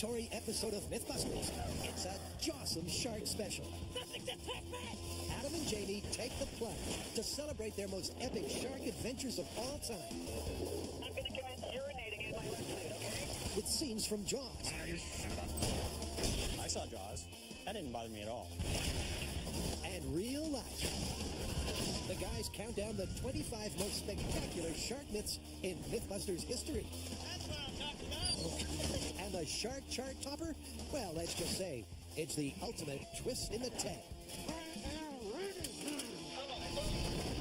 celebratory episode of Mythbusters. It's a jawsome shark special. Adam and Jamie take the plunge to celebrate their most epic shark adventures of all time. I'm going to commence urinating in my wetsuit, okay? With scenes from Jaws. I saw Jaws. That didn't bother me at all. And real life. The guys count down the 25 most spectacular shark myths in Mythbusters history. That's what I'm talking about. And the shark chart topper? Well, let's just say, it's the ultimate twist in the tail.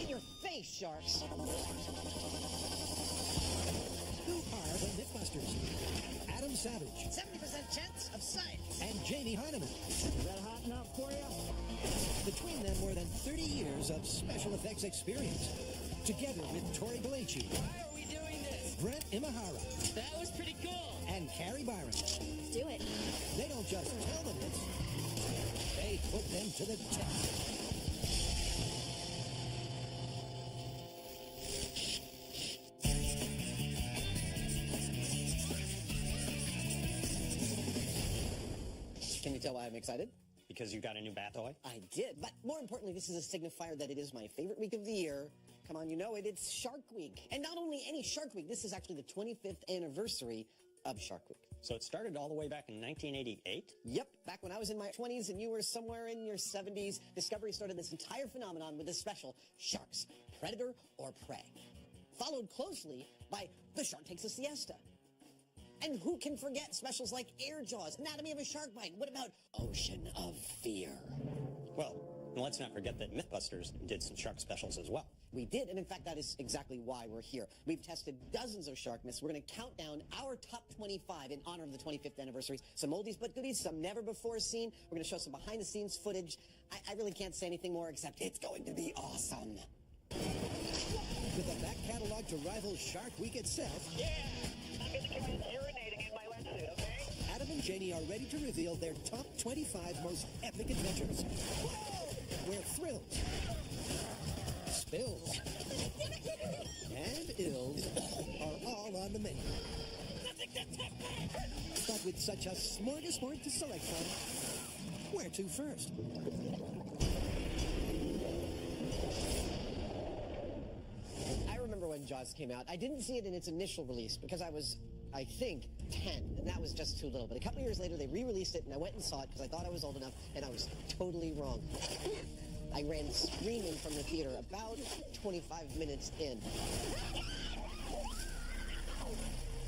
In your face, sharks. Who are the Mythbusters? Adam Savage. 70% chance of science. And Jamie Heineman. Is that hot enough for you? Between them, more than 30 years of special effects experience. Together with Tori Blanchie. Why are we doing this? Brent Imahara. That was pretty cool. And Carrie Byron. Let's do it. They don't just tell the myths. They put them to the test. Can you tell why I'm excited? Because you got a new bat toy? I did, but more importantly, this is a signifier that it is my favorite week of the year. Come on, you know it, it's Shark Week. And not only any Shark Week, this is actually the 25th anniversary of Shark Week. So it started all the way back in 1988? Yep, back when I was in my 20s and you were somewhere in your 70s, Discovery started this entire phenomenon with this special, Sharks, Predator or Prey. Followed closely by The Shark Takes a Siesta. And who can forget specials like Air Jaws, Anatomy of a Shark Bite? What about Ocean of Fear? Well, let's not forget that Mythbusters did some shark specials as well. We did, and in fact, that is exactly why we're here. We've tested dozens of shark myths. We're going to count down our top 25 in honor of the 25th anniversary. Some oldies but goodies, some never before seen. We're going to show some behind-the-scenes footage. I really can't say anything more except it's going to be awesome. With a back catalog to rival Shark Week itself, Yeah, I'm going to commence urinating in my wetsuit, okay? Adam and Janie are ready to reveal their top 25 most epic adventures. Where thrills, spills, and ills are all on the menu. But with such a smorgasbord to select from, where to first? I remember when Jaws came out. I didn't see it in its initial release because I was, I think, 10, and that was just too little. But a couple years later, they re-released it, and I went and saw it because I thought I was old enough, and I was totally wrong. I ran screaming from the theater about 25 minutes in.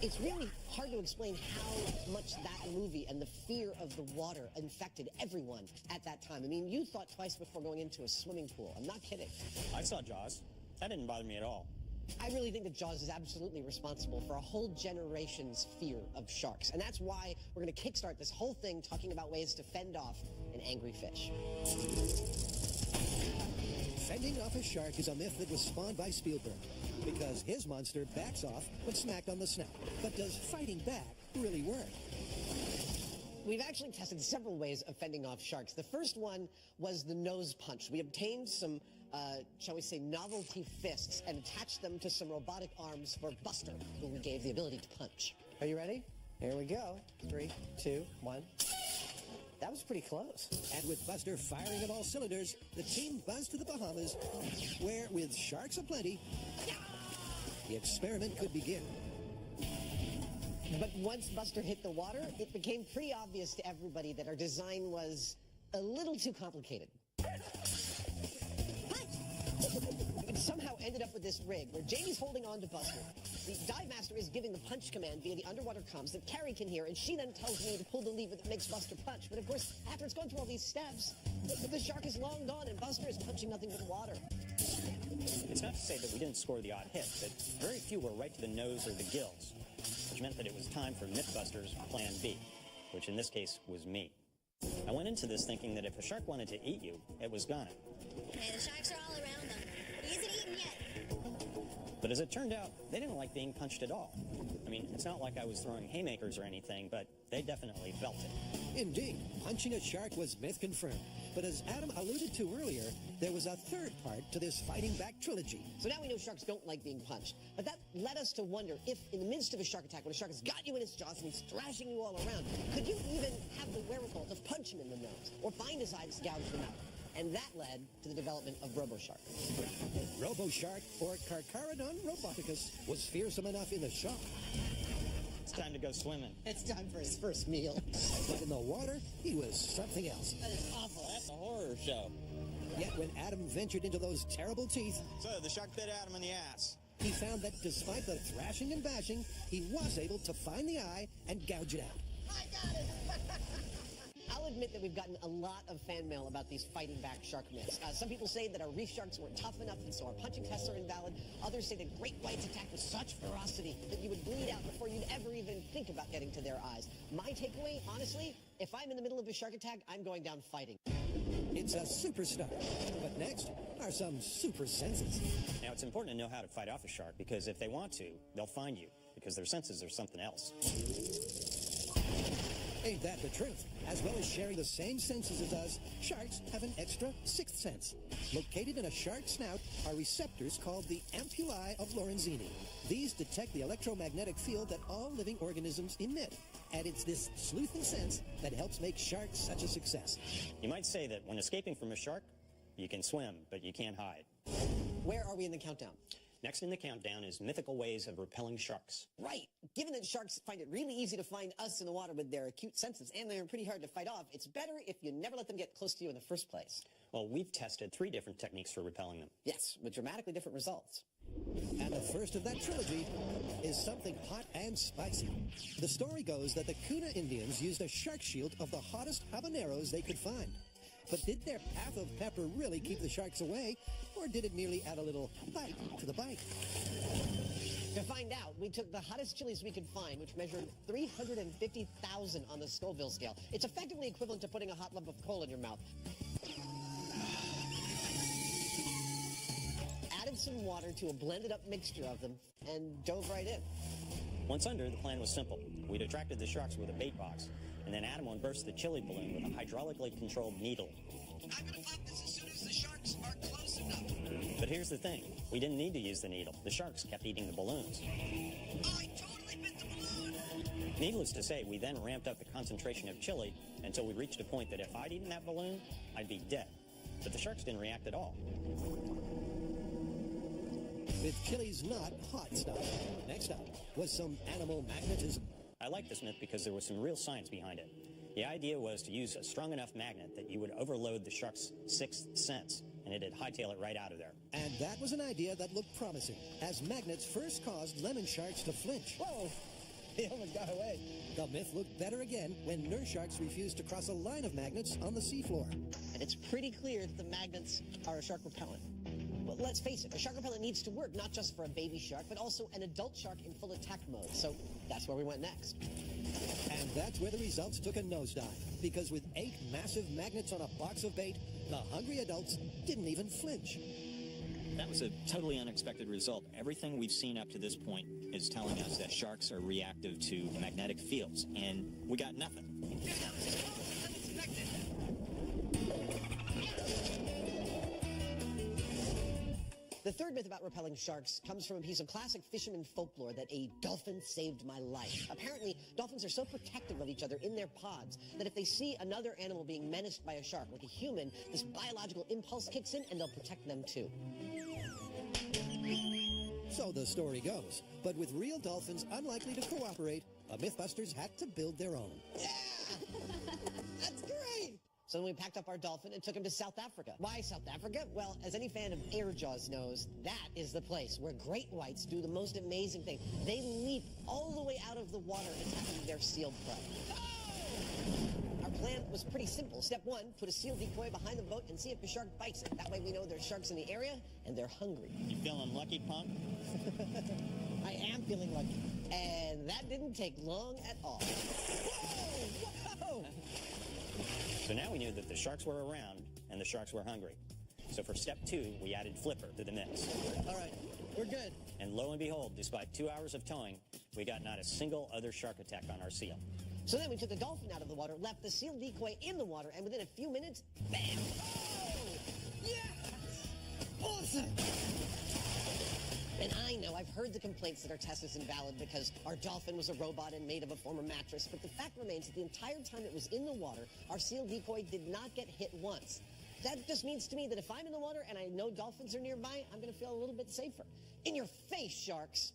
It's really hard to explain how much that movie and the fear of the water infected everyone at that time. I mean, you thought twice before going into a swimming pool. I'm not kidding. I saw Jaws. That didn't bother me at all. I really think that Jaws is absolutely responsible for a whole generation's fear of sharks. And that's why we're going to kickstart this whole thing talking about ways to fend off an angry fish. Fending off a shark is a myth that was spawned by Spielberg because his monster backs off when smacked on the snout. But does fighting back really work? We've actually tested several ways of fending off sharks. The first one was the nose punch. We obtained some, shall we say, novelty fists and attached them to some robotic arms for Buster, who we gave the ability to punch. Are you ready? Here we go. 3, 2, 1. That was pretty close. And with Buster firing at all cylinders, the team buzzed to the Bahamas, where, with sharks aplenty, the experiment could begin. But once Buster hit the water, it became pretty obvious to everybody that our design was a little too complicated. It somehow ended up with this rig where Jamie's holding on to Buster. The dive master is giving the punch command via the underwater comms that Carrie can hear, and she then tells me to pull the lever that makes Buster punch. But of course, after it's gone through all these steps, the shark is long gone and Buster is punching nothing but water. It's not to say that we didn't score the odd hit, but very few were right to the nose or the gills, which meant that it was time for Mythbusters Plan B, which in this case was me. I went into this thinking that if a shark wanted to eat you, it was gonna. Hey, the sharks are all around them. He isn't eaten yet. But as it turned out, they didn't like being punched at all. I mean, it's not like I was throwing haymakers or anything, but they definitely felt it. Indeed, punching a shark was myth confirmed. But as Adam alluded to earlier, there was a third part to this fighting back trilogy. So now we know sharks don't like being punched. But that led us to wonder if, in the midst of a shark attack, when a shark has got you in its jaws and he's thrashing you all around, could you even have the wherewithal to punch him in the nose or find his eyes, gouge them out? And that led to the development of RoboShark. RoboShark, or Carcharodon roboticus, was fearsome enough in the shock. It's time to go swimming. It's time for his first meal. But in the water, he was something else. That is awful. That's a horror show. Yet when Adam ventured into those terrible teeth, So the shark bit Adam in the ass. he found that despite the thrashing and bashing, he was able to find the eye and gouge it out. I got it! I'll admit that we've gotten a lot of fan mail about these fighting back shark myths. Some people say that our reef sharks weren't tough enough and so our punching tests are invalid. Others say that great whites attack with such ferocity that you would bleed out before you'd ever even think about getting to their eyes. My takeaway, honestly, if I'm in the middle of a shark attack, I'm going down fighting. It's a superstar. But next are some super senses. Now, it's important to know how to fight off a shark, because if they want to, they'll find you, because their senses are something else. Ain't that the truth? As well as sharing the same senses as us, sharks have an extra sixth sense. Located in a shark's snout are receptors called the ampullae of Lorenzini. These detect the electromagnetic field that all living organisms emit. And it's this sleuthing sense that helps make sharks such a success. You might say that when escaping from a shark, you can swim, but you can't hide. Where are we in the countdown? Next in the countdown is mythical ways of repelling sharks. Right. Given that sharks find it really easy to find us in the water with their acute senses, and they're pretty hard to fight off, it's better if you never let them get close to you in the first place. Well, we've tested 3 different techniques for repelling them. Yes, with dramatically different results. And the first of that trilogy is something hot and spicy. The story goes that the Kuna Indians used a shark shield of the hottest habaneros they could find. But did their path of pepper really keep the sharks away, or did it merely add a little bite to the bite? To find out, we took the hottest chilies we could find, which measured 350,000 on the Scoville scale. It's effectively equivalent to putting a hot lump of coal in your mouth. Added some water to a blended up mixture of them, and dove right in. Once under, the plan was simple. We'd attracted the sharks with a bait box, and then Adam would burst the chili balloon with a hydraulically controlled needle. I'm gonna pop this as soon as the sharks are close enough. But here's the thing. We didn't need to use the needle. The sharks kept eating the balloons. Oh, I totally bit the balloon! Needless to say, we then ramped up the concentration of chili until we reached a point that if I'd eaten that balloon, I'd be dead. But the sharks didn't react at all. With chili's not hot stuff. Next up was some animal magnetism. I like this myth because there was some real science behind it. The idea was to use a strong enough magnet that you would overload the shark's sixth sense, and it'd hightail it right out of there. And that was an idea that looked promising, as magnets first caused lemon sharks to flinch. Whoa! He almost got away. The myth looked better again when nurse sharks refused to cross a line of magnets on the seafloor. And it's pretty clear that the magnets are a shark repellent. Well, let's face it, a shark repellent needs to work not just for a baby shark, but also an adult shark in full attack mode. So that's where we went next. And that's where the results took a nosedive, because with 8 massive magnets on a box of bait, the hungry adults didn't even flinch. That was a totally unexpected result. Everything we've seen up to this point is telling us that sharks are reactive to magnetic fields, and we got nothing. The third myth about repelling sharks comes from a piece of classic fisherman folklore that a dolphin saved my life. Apparently, dolphins are so protective of each other in their pods that if they see another animal being menaced by a shark, like a human, this biological impulse kicks in and they'll protect them too. So the story goes. But with real dolphins unlikely to cooperate, the Mythbusters had to build their own. Yeah! That's great! So then we packed up our dolphin and took him to South Africa. Why South Africa? Well, as any fan of air jaws knows, that is the place where great whites do the most amazing thing. They leap all the way out of the water attacking their seal prey. Our plan was pretty simple. Step 1, put a seal decoy behind the boat and see if the shark bites it. That way we know there's sharks in the area and they're hungry. You feeling lucky, punk? I am feeling lucky. And that didn't take long at all. Whoa! Whoa! So now we knew that the sharks were around and the sharks were hungry. So for step 2, we added Flipper to the mix. All right, we're good. And lo and behold, despite 2 hours of towing, we got not a single other shark attack on our seal. So then we took the dolphin out of the water, left the seal decoy in the water, and within a few minutes, bam! Oh! Yes! Awesome! And I know, I've heard the complaints that our test is invalid because our dolphin was a robot and made of a former mattress, but the fact remains that the entire time it was in the water, our seal decoy did not get hit once. That just means to me that if I'm in the water and I know dolphins are nearby, I'm going to feel a little bit safer. In your face, sharks!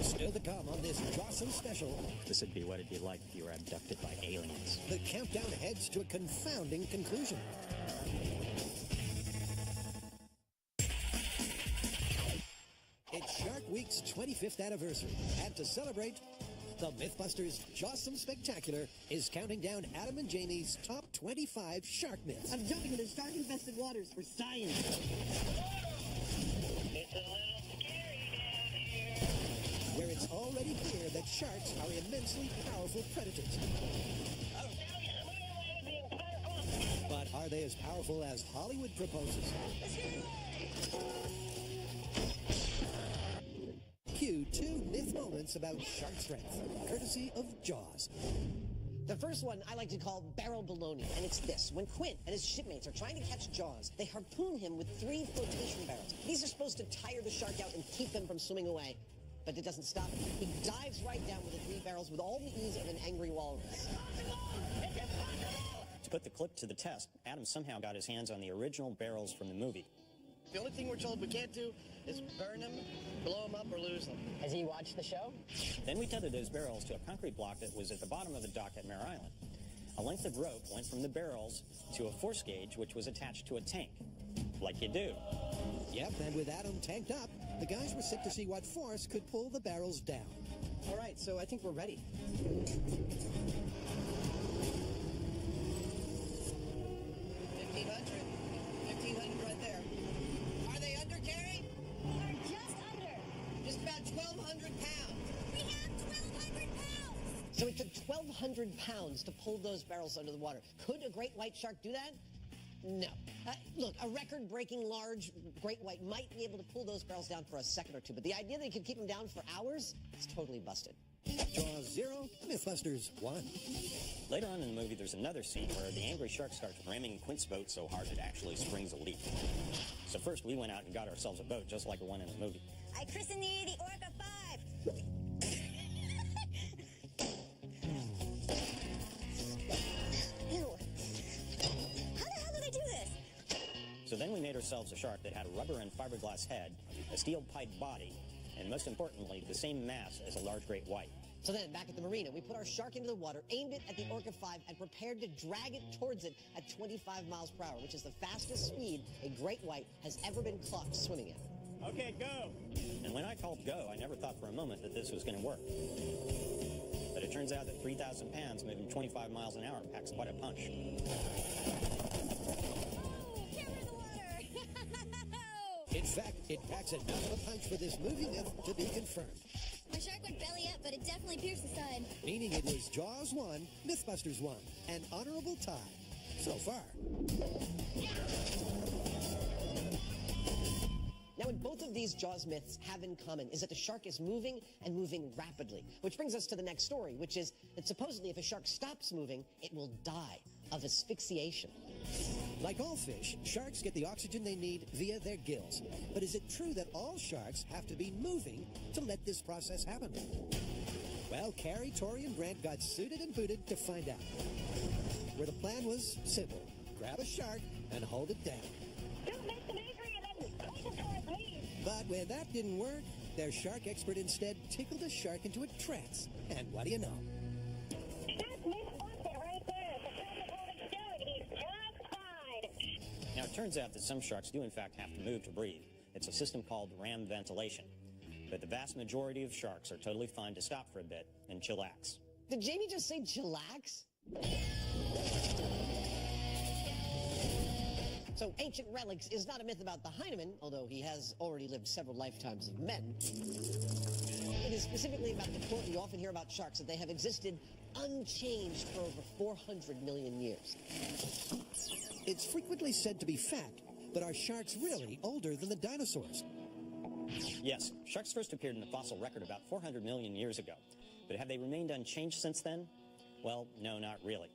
Still to come on this jawsome special. This would be what it'd be like if you were abducted by aliens. The countdown heads to a confounding conclusion. It's Shark Week's 25th anniversary, and to celebrate, the Mythbusters Jawsome Spectacular is counting down Adam and Jamie's top 25 shark myths. I'm jumping into shark-infested waters for science. It's a little scary down here. Where it's already clear that sharks are immensely powerful predators. Now you're swimming away being powerful. But are they as powerful as Hollywood proposes? Cue 2 myth moments about shark strength, courtesy of Jaws. The first one I like to call barrel baloney, and it's this. When Quint and his shipmates are trying to catch Jaws, they harpoon him with 3 flotation barrels. These are supposed to tire the shark out and keep him from swimming away. But it doesn't stop him. He dives right down with the 3 barrels with all the ease of an angry walrus. To put the clip to the test, Adam somehow got his hands on the original barrels from the movie. The only thing we're told we can't do is burn them, blow them up, or lose them. Has he watched the show? Then we tethered those barrels to a concrete block that was at the bottom of the dock at Mare Island. A length of rope went from the barrels to a force gauge which was attached to a tank, like you do. Yep, and with Adam tanked up, the guys were sick to see what force could pull the barrels down. All right, so I think we're ready. 1,500 right there. Are they under, Carrie? We're just under. Just about 1,200 pounds. We have 1,200 pounds. So it took 1,200 pounds to pull those barrels under the water. Could a great white shark do that? No. Look, a record-breaking large great white might be able to pull those barrels down for a second or two, but the idea that he could keep them down for hours is totally busted. Jaws 0, Mythbusters 1. Later on in the movie, there's another scene where the angry shark starts ramming Quint's boat so hard it actually springs a leak. So first, we went out and got ourselves a boat, just like the one in the movie. I christened you the Orca 5. Ew. How the hell did I do this? So then we made ourselves a shark that had a rubber and fiberglass head, a steel pipe body, and most importantly, the same mass as a large great white. So then, back at the marina, we put our shark into the water, aimed it at the Orca 5, and prepared to drag it towards it at 25 miles per hour, which is the fastest speed a great white has ever been clocked swimming at. Okay, go! And when I called go, I never thought for a moment that this was going to work. But it turns out that 3,000 pounds moving 25 miles an hour packs quite a punch. Oh, camera in the water. In fact, it packs enough of a punch for this movie myth to be confirmed. My shark went belly up, but it definitely pierced the side. Meaning it was Jaws 1, Mythbusters 1. An honorable tie. So far. Now, what both of these Jaws myths have in common is that the shark is moving and moving rapidly, which brings us to the next story, which is that supposedly if a shark stops moving, it will die of asphyxiation. Like all fish, sharks get the oxygen they need via their gills. But is it true that all sharks have to be moving to let this process happen? Well, Carrie, Tori, and Brent got suited and booted to find out. Where the plan was simple. Grab a shark and hold it down. Don't make them angry and then push it towards me. But when that didn't work, their shark expert instead tickled a shark into a trance. And what do you know? That's Mythbusted right there. The person holding steroid. He's just fine. Now, it turns out that some sharks do in fact have to move to breathe. It's a system called ram ventilation. But the vast majority of sharks are totally fine to stop for a bit and chillax. Did Jamie just say chillax? So, ancient relics is not a myth about the Heinemann, although he has already lived several lifetimes of men. It is specifically about the quote you often hear about sharks, that they have existed unchanged for over 400 million years. It's frequently said to be fact, but are sharks really older than the dinosaurs? Yes, sharks first appeared in the fossil record about 400 million years ago. But have they remained unchanged since then? Well, no, not really.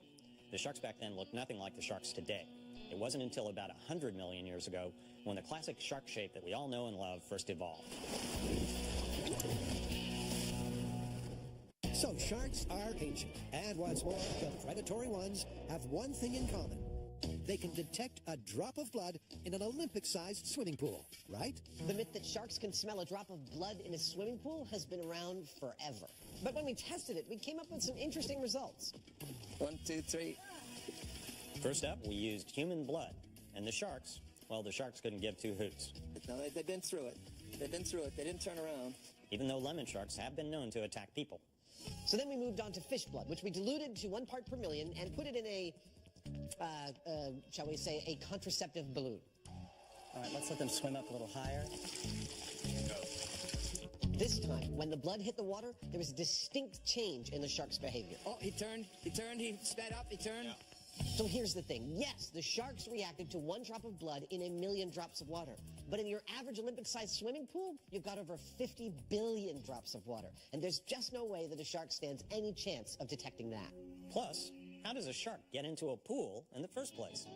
The sharks back then looked nothing like the sharks today. It wasn't until about 100 million years ago when the classic shark shape that we all know and love first evolved. So sharks are ancient, and what's more, the predatory ones have one thing in common. They can detect a drop of blood in an Olympic-sized swimming pool, right? The myth that sharks can smell a drop of blood in a swimming pool has been around forever. But when we tested it, we came up with some interesting results. 1, 2, 3. First up, we used human blood. And the sharks, well, the sharks couldn't give two hoots. No, they've been through it. They've been through it. They didn't turn around. Even though lemon sharks have been known to attack people. So then we moved on to fish blood, which we diluted to 1 part per million and put it in a, shall we say, a contraceptive balloon. All right, let's let them swim up a little higher. This time, when the blood hit the water, there was a distinct change in the shark's behavior. Oh, he turned, he sped up, he turned. Yeah. So here's the thing. Yes, the sharks reacted to 1 drop of blood in 1 million drops of water. But in your average Olympic-sized swimming pool, you've got over 50 billion drops of water. And there's just no way that a shark stands any chance of detecting that. Plus, how does a shark get into a pool in the first place?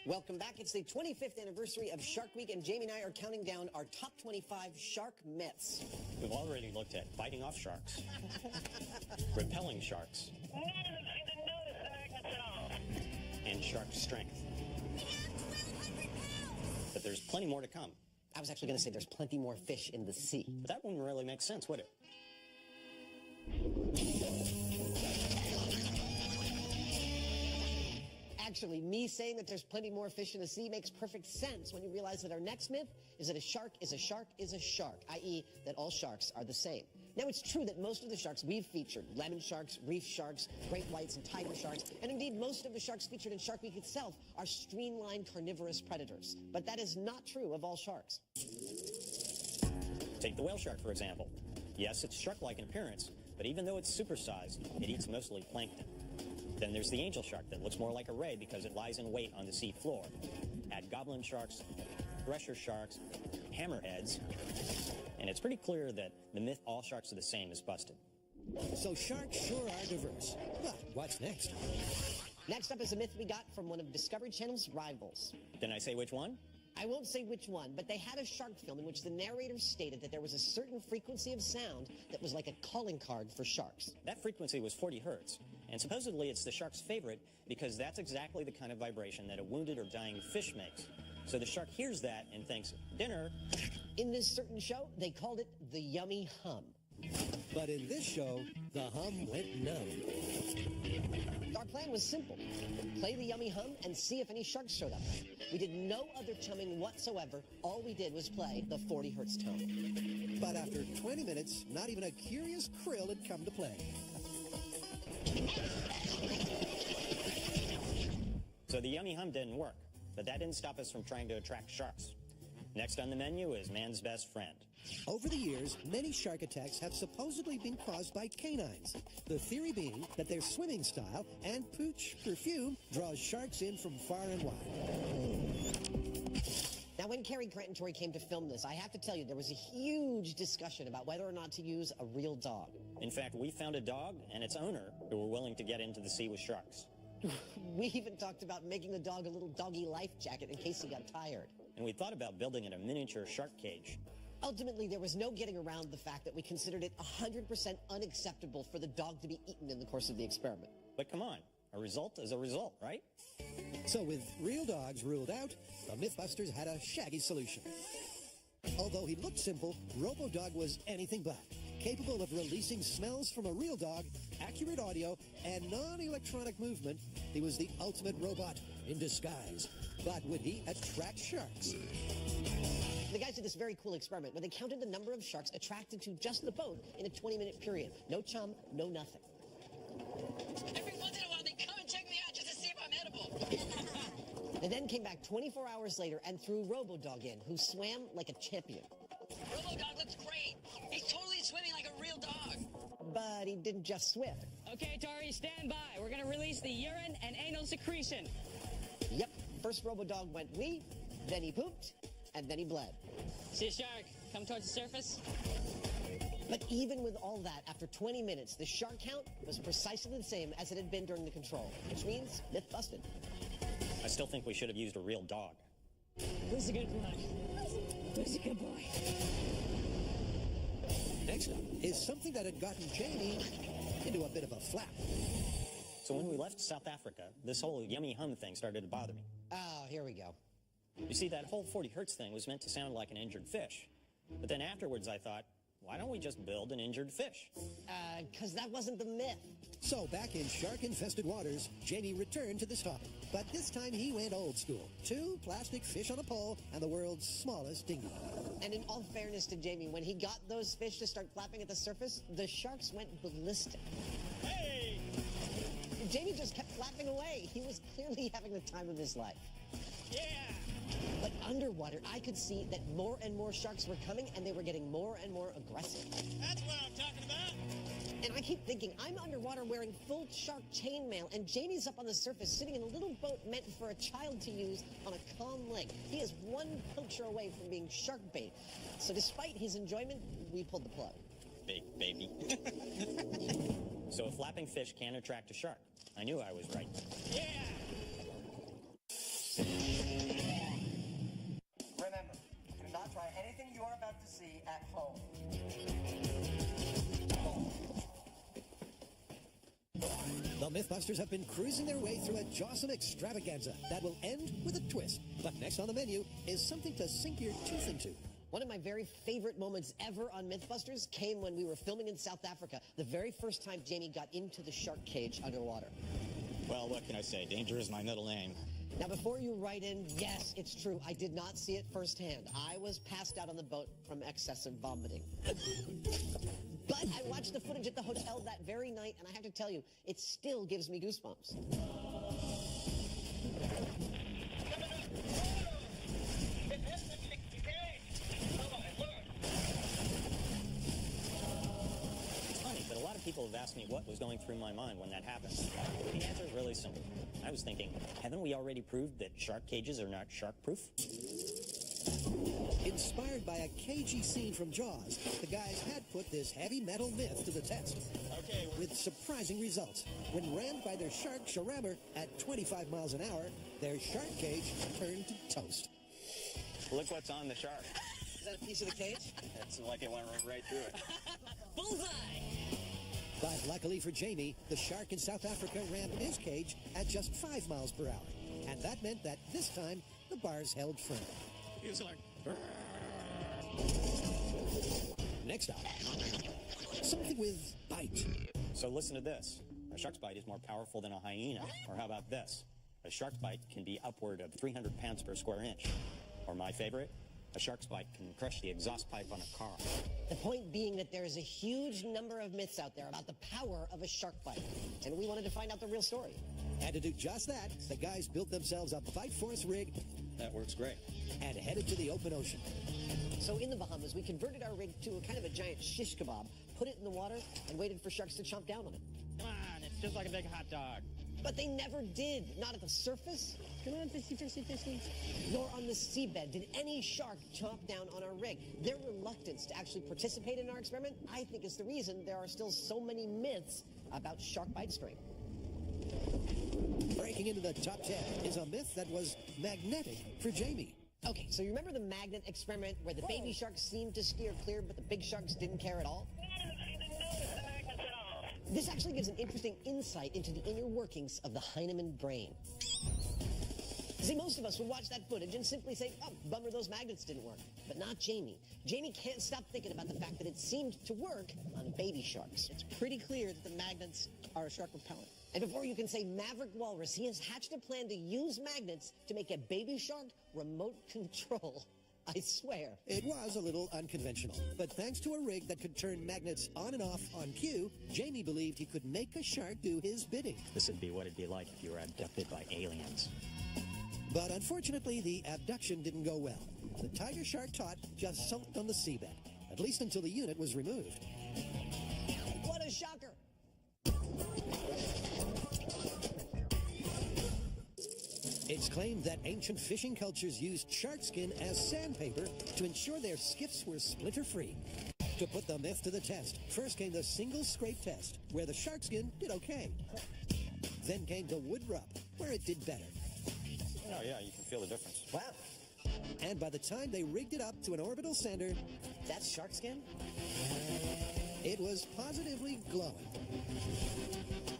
Welcome back. It's the 25th anniversary of Shark Week, and Jamie and I are counting down our top 25 shark myths. We've already looked at fighting off sharks, repelling sharks, None of them seem to notice the magnets at all. and shark strength. But there's plenty more to come. I was actually going to say there's plenty more fish in the sea. But that wouldn't really make sense, would it? Actually, me saying that there's plenty more fish in the sea makes perfect sense when you realize that our next myth is that a shark is a shark is a shark, i.e. that all sharks are the same. Now, it's true that most of the sharks we've featured, lemon sharks, reef sharks, great whites, and tiger sharks, and indeed most of the sharks featured in Shark Week itself are streamlined carnivorous predators. But that is not true of all sharks. Take the whale shark, for example. Yes, it's shark-like in appearance, but even though it's supersized, it eats mostly plankton. Then there's the angel shark that looks more like a ray because it lies in wait on the sea floor. Add goblin sharks, thresher sharks, hammerheads, and it's pretty clear that the myth all sharks are the same is busted. So sharks sure are diverse. But what's next? Next up is a myth we got from one of Discovery Channel's rivals. Didn't I say which one? I won't say which one, but they had a shark film in which the narrator stated that there was a certain frequency of sound that was like a calling card for sharks. That frequency was 40 hertz, and supposedly it's the shark's favorite because that's exactly the kind of vibration that a wounded or dying fish makes. So the shark hears that and thinks, dinner. In this certain show, they called it the yummy hum. But in this show, the hum went numb. Our plan was simple. Play the yummy hum and see if any sharks showed up. We did no other chumming whatsoever. All we did was play the 40 hertz tone. But after 20 minutes, not even a curious krill had come to play. So the yummy hum didn't work, but that didn't stop us from trying to attract sharks. Next on the menu is man's best friend. Over the years, many shark attacks have supposedly been caused by canines. The theory being that their swimming style and pooch perfume draws sharks in from far and wide. Now, when Cary Grant and Tori came to film this, I have to tell you, there was a huge discussion about whether or not to use a real dog. In fact, we found a dog and its owner who were willing to get into the sea with sharks. We even talked about making the dog a little doggy life jacket in case he got tired. And we thought about building it a miniature shark cage. Ultimately, there was no getting around the fact that we considered it 100% unacceptable for the dog to be eaten in the course of the experiment. But come on, a result is a result, right? So with real dogs ruled out, the Mythbusters had a shaggy solution. Although he looked simple, RoboDog was anything but. Capable of releasing smells from a real dog, accurate audio, and non-electronic movement, he was the ultimate robot in disguise. But would he attract sharks? The guys did this very cool experiment where they counted the number of sharks attracted to just the boat in a 20-minute period. No chum, no nothing. Every once in a while, they come and check me out just to see if I'm edible. They then came back 24 hours later and threw RoboDog in, who swam like a champion. RoboDog looks great. He's totally swimming like a real dog. But he didn't just swim. Okay, Tori, stand by. We're going to release the urine and anal secretion. Yep, first RoboDog went wee, then he pooped, and then he bled. See a shark come towards the surface? But even with all that, after 20 minutes, the shark count was precisely the same as it had been during the control, which means myth busted. I still think we should have used a real dog. Who's the good boy? Who's the good boy? Next up is something that had gotten Jamie into a bit of a flap. So when we left South Africa, this whole yummy hum thing started to bother me. Oh, here we go. You see, that whole 40 hertz thing was meant to sound like an injured fish. But then afterwards I thought, why don't we just build an injured fish? Because that wasn't the myth. So back in shark-infested waters, Jamie returned to this topic. But this time he went old school. 2 plastic fish on a pole and the world's smallest dinghy. And in all fairness to Jamie, when he got those fish to start flapping at the surface, the sharks went ballistic. Hey! Jamie just kept flapping away. He was clearly having the time of his life. Yeah! But underwater, I could see that more and more sharks were coming, and they were getting more and more aggressive. That's what I'm talking about! And I keep thinking, I'm underwater wearing full shark chainmail, and Jamie's up on the surface sitting in a little boat meant for a child to use on a calm lake. He is one puncture away from being shark bait. So despite his enjoyment, we pulled the plug. Big baby. So a flapping fish can attract a shark. I knew I was right. Yeah! Remember, do not try anything you are about to see at home. The Mythbusters have been cruising their way through a jawsome extravaganza that will end with a twist. But next on the menu is something to sink your teeth into. One of my very favorite moments ever on Mythbusters came when we were filming in South Africa, the very first time Jamie got into the shark cage underwater. Well, what can I say? Danger is my middle name. Now, before you write in, yes, it's true. I did not see it firsthand. I was passed out on the boat from excessive vomiting. But I watched the footage at the hotel that very night, and I have to tell you, it still gives me goosebumps. It's funny, but a lot of people have asked me what was going through my mind when that happened. The answer is really simple. I was thinking, haven't we already proved that shark cages are not shark-proof? Inspired by a cagey scene from Jaws, the guys had put this heavy metal myth to the test. Okay, with surprising results. When rammed by their shark sharammer at 25 miles an hour, their shark cage turned to toast. look what's on the shark. Is that a piece of the cage? It's like it went right through it. Bullseye! But luckily for Jamie, the shark in South Africa rammed his cage at just 5 miles per hour. And that meant that this time, the bars held firm. He was like... Next up, something with bite. So listen to this. A shark's bite is more powerful than a hyena. Or how about this? A shark's bite can be upward of 300 pounds per square inch. Or my favorite, a shark's bite can crush the exhaust pipe on a car. The point being that there is a huge number of myths out there about the power of a shark bite. And we wanted to find out the real story. And to do just that, the guys built themselves a bite force rig. That works great. And headed to the open ocean. So in the Bahamas, we converted our rig to a kind of a giant shish kebab, put it in the water, and waited for sharks to chomp down on it. Come on, it's just like a big hot dog. But they never did. Not at the surface. Come on, fishy, fishy, fishy. Nor on the seabed did any shark chomp down on our rig. Their reluctance to actually participate in our experiment, I think, is the reason there are still so many myths about shark bite strength. Breaking into the top 10 is a myth that was magnetic for Jamie. Okay, so you remember the magnet experiment where the baby sharks seemed to steer clear, but the big sharks didn't care at all? This actually gives an interesting insight into the inner workings of the Heinemann brain. See, most of us would watch that footage and simply say, oh, bummer those magnets didn't work. But not Jamie. Jamie can't stop thinking about the fact that it seemed to work on baby sharks. It's pretty clear that the magnets are a shark repellent. And before you can say Maverick Walrus, he has hatched a plan to use magnets to make a baby shark remote control. I swear. It was a little unconventional, but thanks to a rig that could turn magnets on and off on cue, Jamie believed he could make a shark do his bidding. This would be what it'd be like if you were abducted by aliens. But unfortunately, the abduction didn't go well. The tiger shark tot just sulked on the seabed, at least until the unit was removed. What a shocker! It's claimed that ancient fishing cultures used shark skin as sandpaper to ensure their skiffs were splinter-free. To put the myth to the test, first came the single scrape test, where the shark skin did okay. Then came the wood rub, where it did better. Oh, yeah, you can feel the difference. Wow. And by the time they rigged it up to an orbital sander, That's shark skin? it was positively glowing.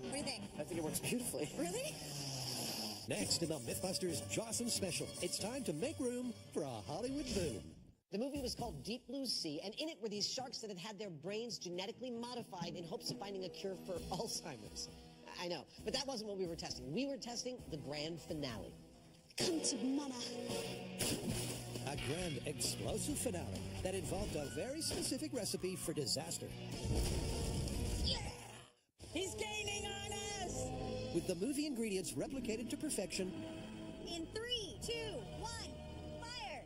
What do you think? I think it works beautifully. Really? Next in the Mythbusters Jawsome Special, it's time to make room for a Hollywood boom. The movie was called Deep Blue Sea, and in it were these sharks that had had their brains genetically modified in hopes of finding a cure for Alzheimer's. I know, but that wasn't what we were testing. We were testing the grand finale. Come to mama. A grand explosive finale that involved a very specific recipe for disaster. He's gaining on us! With the movie ingredients replicated to perfection, In 3, 2, 1, fire!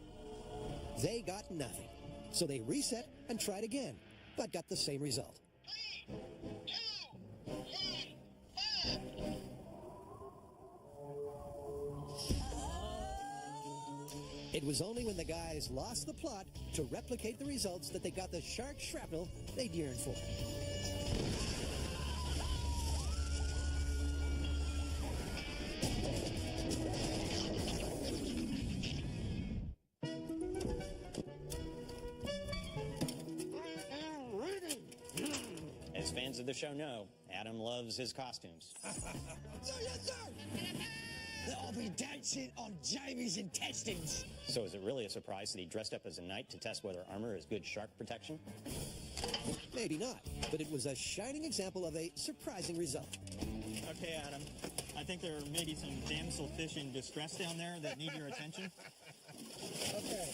they got nothing. So they reset and tried again, but got the same result. 3, 2, 1, fire! It was only when the guys lost the plot to replicate the results that they got the shark shrapnel they'd yearned for. As fans of the show know, Adam loves his costumes. I'll be dancing on Jamie's intestines. So is it really a surprise that he dressed up as a knight to test whether armor is good shark protection? Maybe not, but it was a shining example of a surprising result. Okay, Adam. I think there may be some damsel fish in distress down there that need your attention. Okay.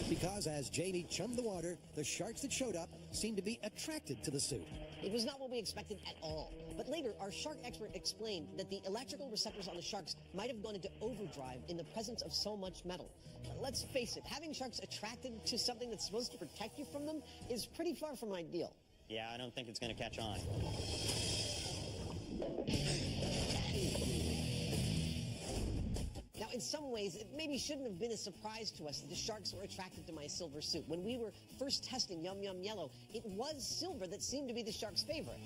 Because as Jamie chummed the water, the sharks that showed up seemed to be attracted to the suit. It was not what we expected at all. But later, our shark expert explained that the electrical receptors on the sharks might have gone into overdrive in the presence of so much metal. Let's face it, having sharks attracted to something that's supposed to protect you from them is pretty far from ideal. Yeah, I don't think it's going to catch on. Now, in some ways, it maybe shouldn't have been a surprise to us that the sharks were attracted to my silver suit. When we were first testing Yum Yum Yellow, it was silver that seemed to be the shark's favorite.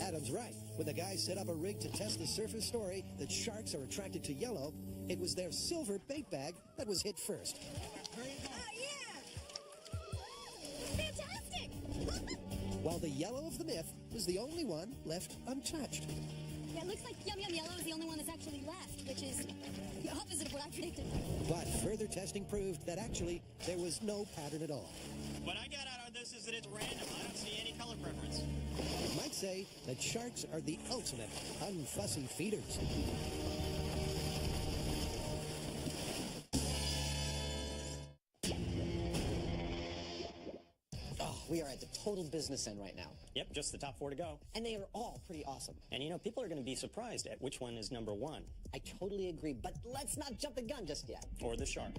Adam's right. When the guys set up a rig to test the surface story that sharks are attracted to yellow, it was their silver bait bag that was hit first. Oh, yeah! Fantastic! While the yellow of the myth was the only one left untouched. Yeah, it looks like Yum Yum Yellow is the only one that's actually left, which is the opposite of what I predicted. But further testing proved that actually there was no pattern at all. What I got out of this is that it's random. I don't see any color preference. You might say that sharks are the ultimate unfussy feeders. We are at the total business end right now. Yep, just the top 4 to go. And they are all pretty awesome. And you know, people are going to be surprised at which one is number 1. I totally agree, but let's not jump the gun just yet. Or the shark.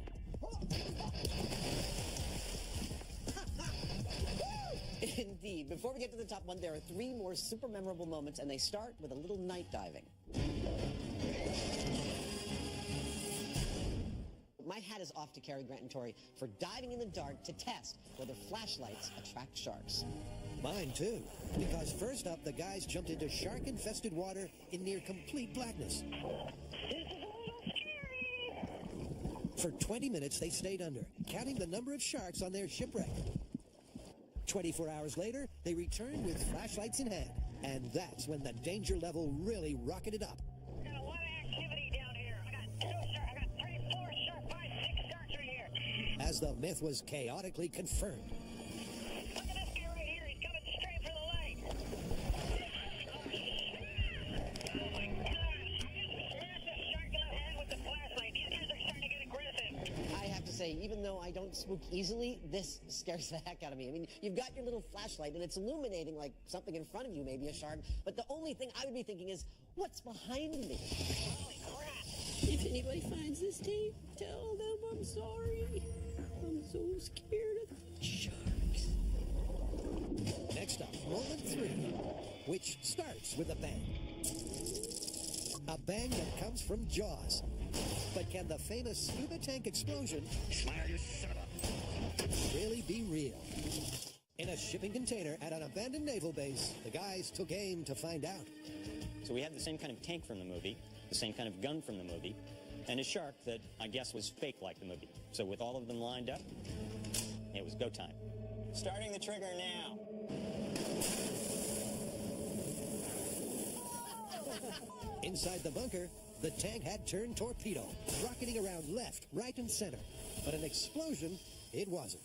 Indeed. Before we get to the top one, there are 3 more super memorable moments, and they start with a little night diving. My hat is off to Cary Grant and Tori for diving in the dark to test whether flashlights attract sharks. Mine too, because first up, the guys jumped into shark-infested water in near complete blackness. This is a little scary. For 20 minutes, they stayed under, counting the number of sharks on their shipwreck. 24 hours later, they returned with flashlights in hand, and that's when the danger level really rocketed up. Got a lot of activity down here. I got 2 sharks. I got 3, 4 sharks, 5, 6 sharks right here. As the myth was chaotically confirmed. Look at this guy right here. He's coming straight for the light. Oh my gosh. I just smashed a shark in the head with the flashlight. These guys are starting to get aggressive. I have to say, even though I don't spook easily, this scares the heck out of me. I mean, you've got your little flashlight, and it's illuminating like something in front of you, maybe a shark, but the only thing I would be thinking is, what's behind me? Holy crap. If anybody finds this tape, tell them I'm sorry. I'm so scared of sharks. Next up, moment 3, which starts with a bang. A bang that comes from Jaws. But can the famous scuba tank explosion really be real? In a shipping container at an abandoned naval base, the guys took aim to find out. So we had the same kind of tank from the movie, the same kind of gun from the movie, and a shark that I guess was fake like the movie. So with all of them lined up, it was go time. Starting the trigger now. Inside the bunker, the tank had turned torpedo, rocketing around left, right, and center. But an explosion, it wasn't.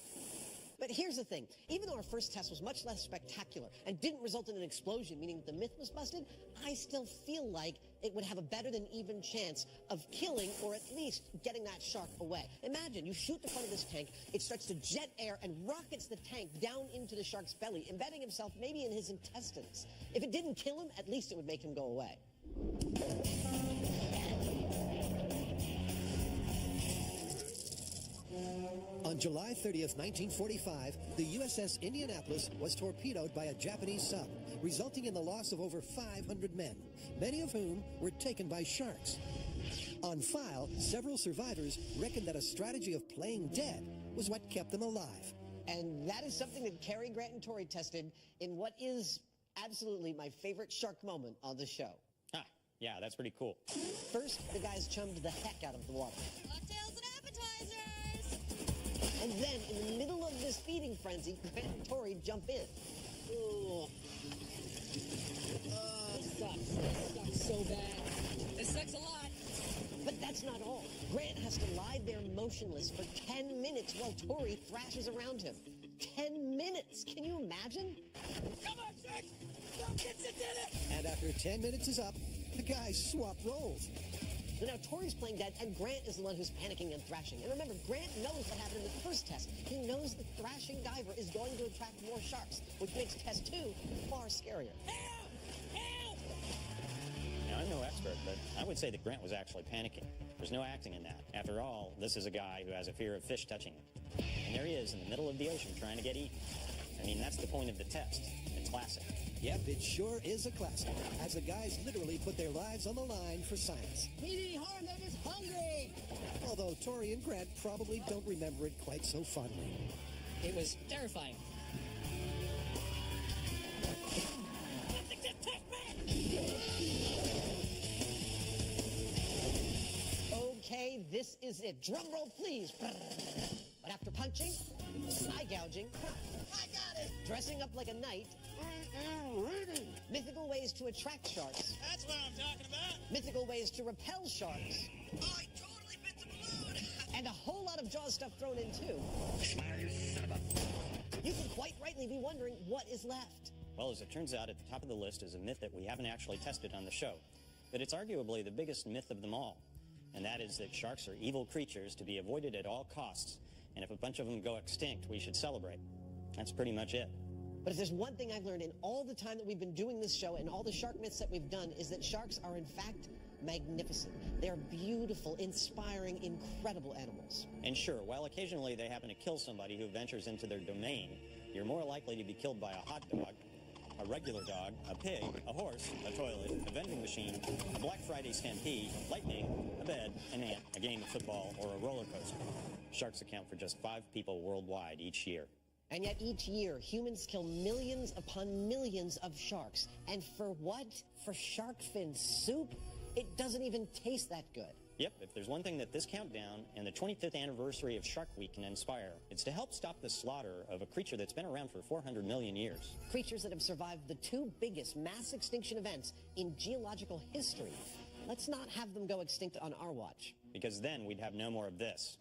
But here's the thing. Even though our first test was much less spectacular and didn't result in an explosion, meaning that the myth was busted, I still feel like it would have a better than even chance of killing or at least getting that shark away. Imagine you shoot the front of this tank, it starts to jet air and rockets the tank down into the shark's belly, embedding himself maybe in his intestines. If it didn't kill him, at least it would make him go away. On July 30th, 1945, the USS Indianapolis was torpedoed by a Japanese sub, resulting in the loss of over 500 men, many of whom were taken by sharks. On file, several survivors reckoned that a strategy of playing dead was what kept them alive. And that is something that Cary Grant and Tori tested in what is absolutely my favorite shark moment on the show. Ah, yeah, that's pretty cool. First, the guys chummed the heck out of the water. Cocktails and appetizers! And then, in the middle of this feeding frenzy, Grant and Tori jump in. Ooh. This sucks. This sucks so bad. This sucks a lot. But that's not all. Grant has to lie there motionless for 10 minutes while Tori thrashes around him. 10 minutes! Can you imagine? Come on, Six! Don't get to dinner! And after 10 minutes is up, the guys swap roles. So now Tori's playing dead, and Grant is the one who's panicking and thrashing. And remember, Grant knows what happened in the first test. He knows the thrashing diver is going to attract more sharks, which makes test 2 far scarier. Help! Help! Now, I'm no expert, but I would say that Grant was actually panicking. There's no acting in that. After all, this is a guy who has a fear of fish touching him. And there he is in the middle of the ocean trying to get eaten. I mean, that's the point of the test. It's classic. Yep, it sure is a classic, as the guys literally put their lives on the line for science. We need harm, they're just hungry! Although Tori and Grant probably don't remember it quite so fondly. It was terrifying. Nothing to touch me! Okay, this is it. Drum roll, please. But after punching, eye gouging, I got it! dressing up like a knight, mythical ways to attract sharks, That's what I'm talking about! mythical ways to repel sharks, Oh, I totally bit the balloon! and a whole lot of Jaws stuff thrown in too. You can quite rightly be wondering what is left. Well, as it turns out, at the top of the list is a myth that we haven't actually tested on the show. But it's arguably the biggest myth of them all. And that is that sharks are evil creatures to be avoided at all costs. And if a bunch of them go extinct, we should celebrate. That's pretty much it. But if there's one thing I've learned in all the time that we've been doing this show and all the shark myths that we've done is that sharks are in fact magnificent. They're beautiful, inspiring, incredible animals. And sure, while occasionally they happen to kill somebody who ventures into their domain, you're more likely to be killed by a hot dog, a regular dog, a pig, a horse, a toilet, a vending machine, a Black Friday stampede, lightning, a bed, an ant, a game of football, or a roller coaster. Sharks account for just 5 people worldwide each year. And yet each year, humans kill millions upon millions of sharks. And for what? For shark fin soup? It doesn't even taste that good. Yep, if there's one thing that this countdown and the 25th anniversary of Shark Week can inspire, it's to help stop the slaughter of a creature that's been around for 400 million years. Creatures that have survived the 2 biggest mass extinction events in geological history. Let's not have them go extinct on our watch. Because then we'd have no more of this.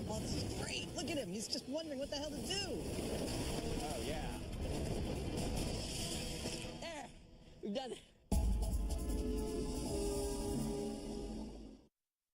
Oh, this is great. Look at him. He's just wondering what the hell to do.